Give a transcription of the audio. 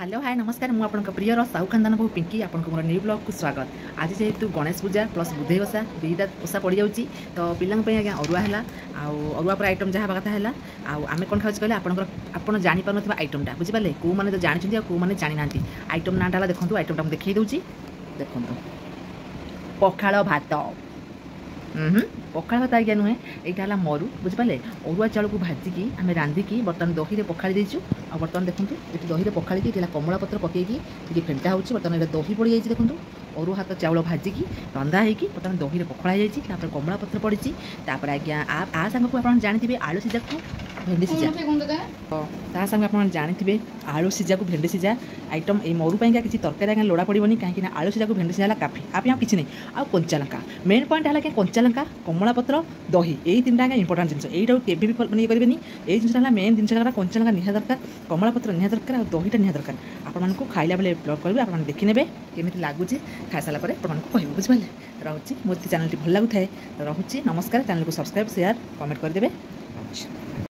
Hello hi नमस्कार मु आपन प्रियर साहू खानदान बहु पिंकी आपन मोर न्यू ब्लॉग को स्वागत। आज जेहेतु गणेश पूजा प्लस बुधे ओषा दुईटा ओषा पड़ जाऊँगी तो पिलांग आज्ञा अरुआ है अरुआ पर आइटम जहाँ कथा है आम कौन खाऊँ कहले आपड़ जापर आइटमटा बुझिपारे कौ मैंने तो जानते कौ मैंने जानी ना आइटम नाटा देखो आइटमटा मुझे देखी दूसरी देखो पखाल भात पखाल भात आज्ञा नुहे यहाँ है मरु बुझिपारे अरुआ चाउल को भाजिकी आम रांधिकी बर्तमान दही में पखाड़ी देचु आ बर्तमान देखो ये दही में पखाड़ी कमला पत्र पकईकी फेंटा हो बर्तमान दही पड़ जाइए देखो अरुआ हाथ चाउल भाजिकी रंधा होगी बर्तमान दही में पखड़ा जाइए कमला पत्र पड़ी आज्ञा आ सांग को आप जानते आलू सीजा को भेंडी सीजा ता सांग आप जानते आलू सीजा को भेंडी सीजा आइटम ये मरु पाइंका किसी तरकारी आज्ञा लोड़ा पड़ोनी कहीं आलू सीजा को भेंडी सीजा काफी आप यहाँ किसी नहीं आ कंचा लंका मेन पॉइंट है कि कंचा लंका कमला पत्र दही यही तीन टाइम इंपोर्टाट जिन यही केवे भी ये करेंगे ये जिनसा मेन जिन कंचा लंका निहा दरकार कमला पत्र निहा दरकार और दहीटा निहा दरकार आपको खाइला बेले ब्लॉग करेंगे आप देखी ने केमी लगुच खाई सारा आपको कह बुझे रोचे मोदी चैनल भल लगुए तो रोचे नमस्कार चैनल को सब्सक्राइब शेयर कमेंट करदे।